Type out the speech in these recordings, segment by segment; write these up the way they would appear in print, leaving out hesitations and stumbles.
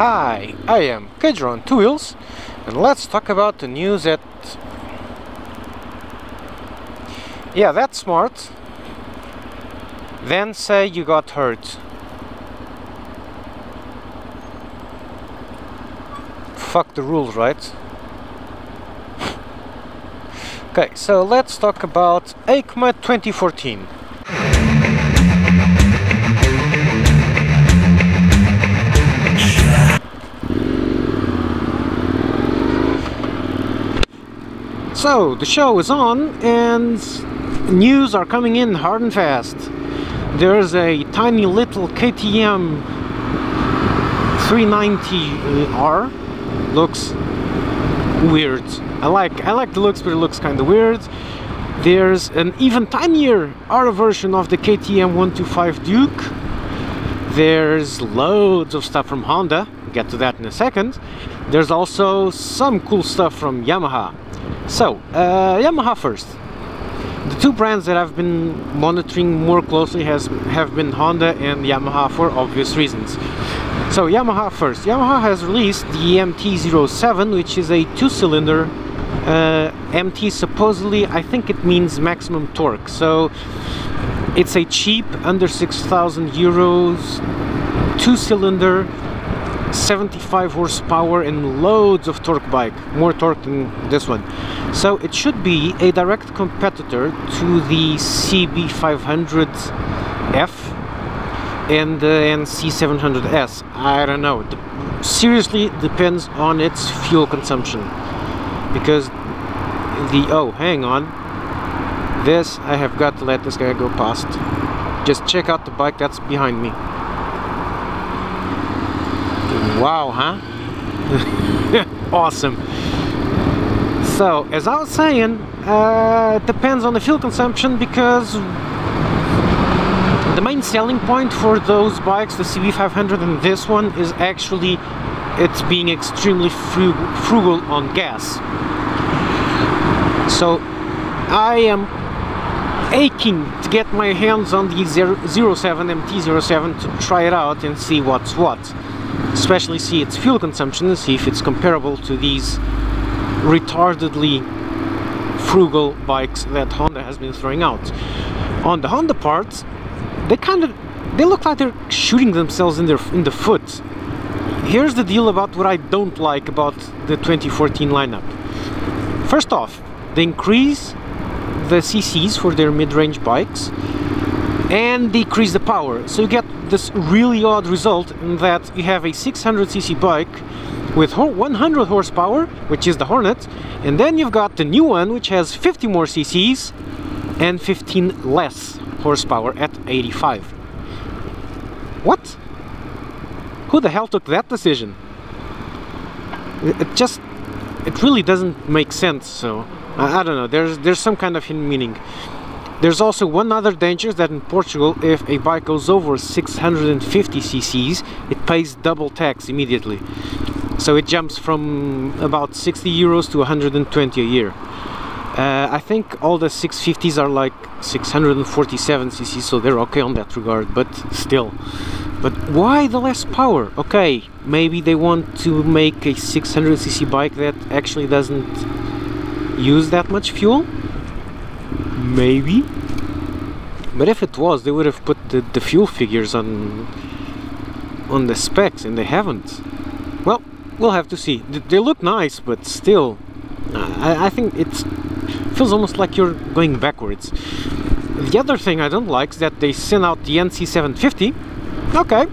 Hi, I am Kedro on Two Wheels, and let's talk about the news at... Yeah, that's smart. Then say you got hurt. Fuck the rules, right? Okay, so let's talk about EICMA 2014. So, the show is on and news are coming in hard and fast. There's a tiny little KTM 390R. Looks weird. I like the looks, but it looks kind of weird. There's an even tinier R version of the KTM 125 Duke. There's loads of stuff from Honda. We'll get to that in a second. There's also some cool stuff from Yamaha. So, Yamaha first. The two brands that I've been monitoring more closely have been Honda and Yamaha for obvious reasons. So, Yamaha first. Yamaha has released the MT-07, which is a two-cylinder MT. Supposedly, I think it means maximum torque. So, it's a cheap, under 6,000 euros, two-cylinder, 75 horsepower and loads of torque bike, more torque than this one. So it should be a direct competitor to the CB500F and the NC700S. I don't know. Seriously, depends on its fuel consumption, because oh, hang on, this, I have got to let this guy go past. Just check out the bike that's behind me. Wow, huh? Awesome. So, as I was saying, it depends on the fuel consumption, because the main selling point for those bikes, the CB500 and this one, is actually it's being extremely frugal on gas. So, I am aching to get my hands on the 07 MT-07 to try it out and see what's what. Especially see its fuel consumption and see if it's comparable to these retardedly frugal bikes that Honda has been throwing out. On the Honda parts, they look like they're shooting themselves in the foot. Here's the deal about what I don't like about the 2014 lineup. First off, they increase the CCs for their mid-range bikes and decrease the power. So you get this really odd result in that you have a 600cc bike with 100 horsepower, which is the Hornet, and then you've got the new one which has 50 more cc's and 15 less horsepower at 85. What? Who the hell took that decision? It really doesn't make sense. So I don't know, there's some kind of hidden meaning. There's also one other danger, that in Portugal, if a bike goes over 650 cc's, it pays double tax immediately. So it jumps from about 60 euros to 120 a year. I think all the 650s are like 647 cc's, so they're okay on that regard, but still. But why the less power? Okay, maybe they want to make a 600cc bike that actually doesn't use that much fuel? Maybe, but if it was, they would have put the fuel figures on the specs, and they haven't. Well, we'll have to see. They look nice, but still, I think it feels almost like you're going backwards. The other thing I don't like is that they sent out the NC750. Okay,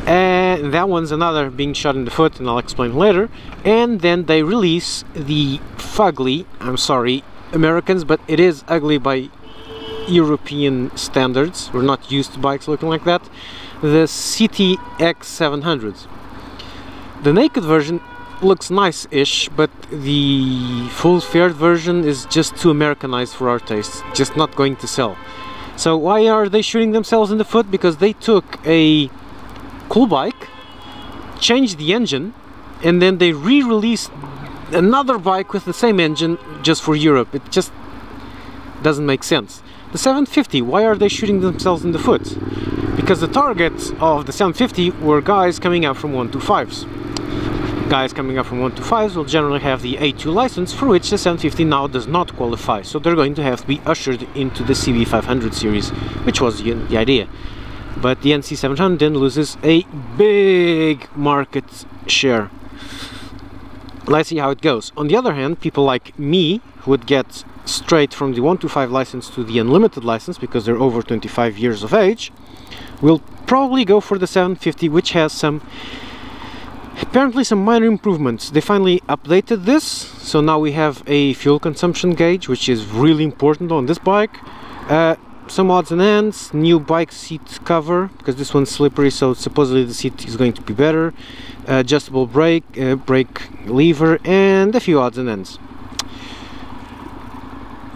and that one's another being shot in the foot, and I'll explain later. And then they release the fugly, I'm sorry Americans, but it is ugly by European standards. We're not used to bikes looking like that. The CTX700. The naked version looks nice-ish, but the full-fared version is just too Americanized for our tastes. Just not going to sell. So why are they shooting themselves in the foot? Because they took a cool bike, changed the engine, and then they re-released another bike with the same engine just for Europe. It just doesn't make sense. The 750, why are they shooting themselves in the foot? because the targets of the 750 were guys coming up from 125s. Guys coming up from 125s will generally have the A2 license, for which the 750 now does not qualify, so they're going to have to be ushered into the CB500 series, which was the idea. But the NC700 then loses a big market share. Let's see how it goes. On the other hand, people like me, who would get straight from the 125 license to the unlimited license because they're over 25 years of age, will probably go for the 750, which has apparently some minor improvements. They finally updated this, so now we have a fuel consumption gauge, which is really important on this bike. Some odds and ends, new bike seat cover, because this one's slippery, so supposedly the seat is going to be better. Adjustable brake lever, and a few odds and ends.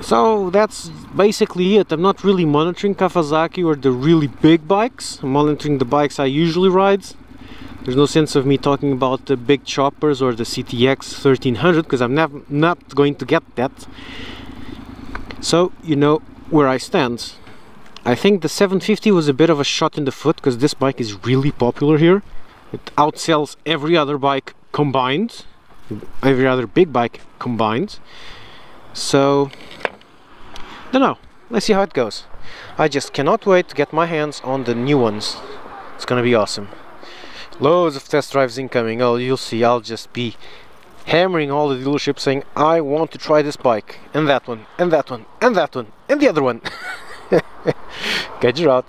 So that's basically it. I'm not really monitoring Kawasaki or the really big bikes. I'm monitoring the bikes I usually ride. There's no sense of me talking about the big choppers or the CTX 1300 because I'm not going to get that. So you know where I stand. I think the 750 was a bit of a shot in the foot because this bike is really popular here. It outsells every other bike combined, every other big bike combined. So, don't know. Let's see how it goes. I just cannot wait to get my hands on the new ones. It's gonna be awesome. Loads of test drives incoming. Oh, you'll see. I'll just be hammering all the dealerships saying, I want to try this bike, and that one, and that one, and that one, and the other one. Get your out.